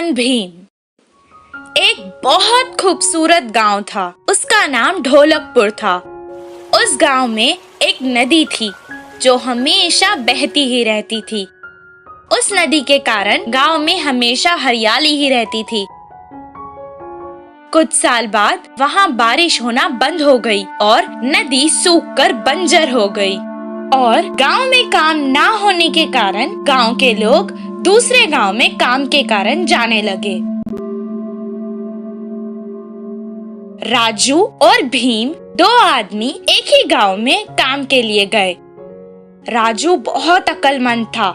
महान भीम। एक बहुत खूबसूरत गांव था, उसका नाम ढोलकपुर था। उस गांव में एक नदी थी जो हमेशा बहती ही रहती थी। उस नदी के कारण गांव में हमेशा हरियाली ही रहती थी। कुछ साल बाद वहां बारिश होना बंद हो गई और नदी सूखकर बंजर हो गई और गांव में काम ना होने के कारण गांव के लोग दूसरे गांव में काम के कारण जाने लगे। राजू और भीम दो आदमी एक ही गांव में काम के लिए गए। राजू बहुत अक्लमंद था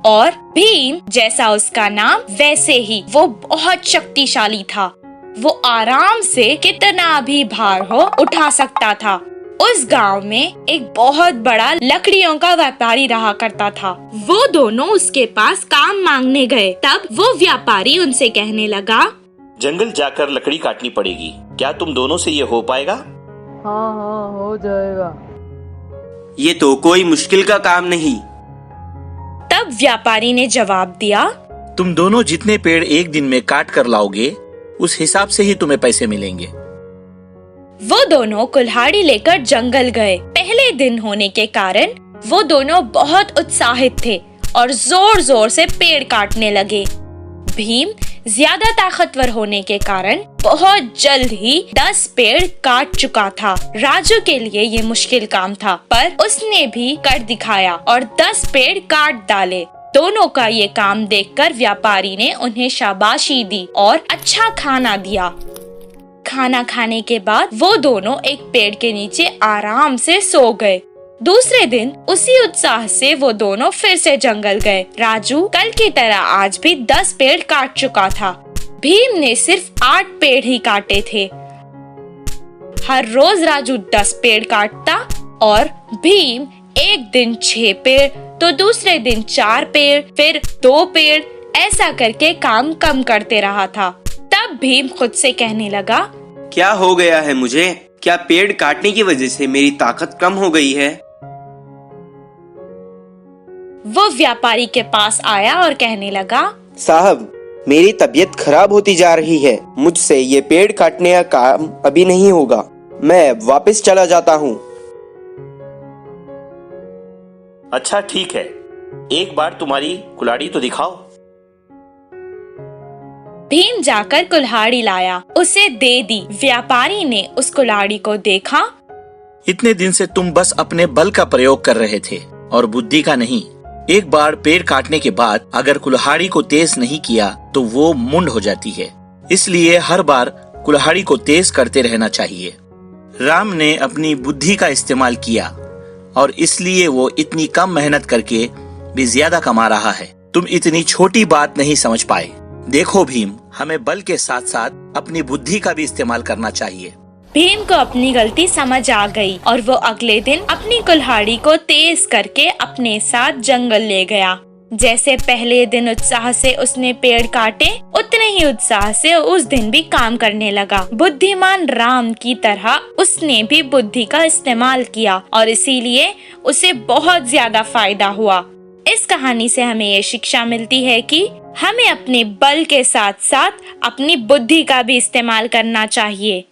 और भीम जैसा उसका नाम वैसे ही वो बहुत शक्तिशाली था। वो आराम से कितना भी भार हो उठा सकता था। उस गांव में एक बहुत बड़ा लकड़ियों का व्यापारी रहा करता था। वो दोनों उसके पास काम मांगने गए। तब वो व्यापारी उनसे कहने लगा, जंगल जाकर लकड़ी काटनी पड़ेगी, क्या तुम दोनों से ये हो पाएगा? हाँ हो जाएगा। ये तो कोई मुश्किल का काम नहीं। तब व्यापारी ने जवाब दिया, तुम दोनों जितने पेड़ एक दिन में काट कर लाओगे उस हिसाब से ही तुम्हें पैसे मिलेंगे। वो दोनों कुल्हाड़ी लेकर जंगल गए। पहले दिन होने के कारण वो दोनों बहुत उत्साहित थे और जोर जोर से पेड़ काटने लगे। भीम ज्यादा ताकतवर होने के कारण बहुत जल्द ही 10 पेड़ काट चुका था। राजू के लिए ये मुश्किल काम था, पर उसने भी कर दिखाया और 10 पेड़ काट डाले। दोनों का ये काम देखकर व्यापारी ने उन्हें शाबाशी दी और अच्छा खाना दिया। खाना खाने के बाद वो दोनों एक पेड़ के नीचे आराम से सो गए। दूसरे दिन उसी उत्साह से वो दोनों फिर से जंगल गए। राजू कल की तरह आज भी 10 पेड़ काट चुका था। भीम ने सिर्फ 8 पेड़ ही काटे थे। हर रोज राजू 10 पेड़ काटता और भीम एक दिन 6 पेड़, तो दूसरे दिन 4 पेड़, फिर 2 पेड़, ऐसा करके काम कम करते रहा था। तब भीम खुद से कहने लगा, क्या हो गया है मुझे? क्या पेड़ काटने की वजह से मेरी ताकत कम हो गई है? वो व्यापारी के पास आया और कहने लगा, साहब, मेरी तबीयत खराब होती जा रही है। मुझसे ये पेड़ काटने का काम अभी नहीं होगा। मैं वापस चला जाता हूँ। अच्छा ठीक है, एक बार तुम्हारी कुल्हाड़ी तो दिखाओ। भीम जाकर कुल्हाड़ी लाया, उसे दे दी। व्यापारी ने उस कुल्हाड़ी को देखा। इतने दिन से तुम बस अपने बल का प्रयोग कर रहे थे और बुद्धि का नहीं। एक बार पेड़ काटने के बाद अगर कुल्हाड़ी को तेज नहीं किया तो वो मुंड हो जाती है। इसलिए हर बार कुल्हाड़ी को तेज करते रहना चाहिए। राम ने अपनी बुद्धि का इस्तेमाल किया और इसलिए वो इतनी कम मेहनत करके भी ज्यादा कमा रहा है। तुम इतनी छोटी बात नहीं समझ पाए। देखो भीम, हमें बल के साथ साथ अपनी बुद्धि का भी इस्तेमाल करना चाहिए। भीम को अपनी गलती समझ आ गई और वो अगले दिन अपनी कुल्हाड़ी को तेज करके अपने साथ जंगल ले गया। जैसे पहले दिन उत्साह से उसने पेड़ काटे, उतने ही उत्साह से उस दिन भी काम करने लगा। बुद्धिमान राम की तरह उसने भी बुद्धि का इस्तेमाल किया और इसीलिए उसे बहुत ज्यादा फायदा हुआ। इस कहानी से हमें ये शिक्षा मिलती है कि हमें अपने बल के साथ साथ अपनी बुद्धि का भी इस्तेमाल करना चाहिए।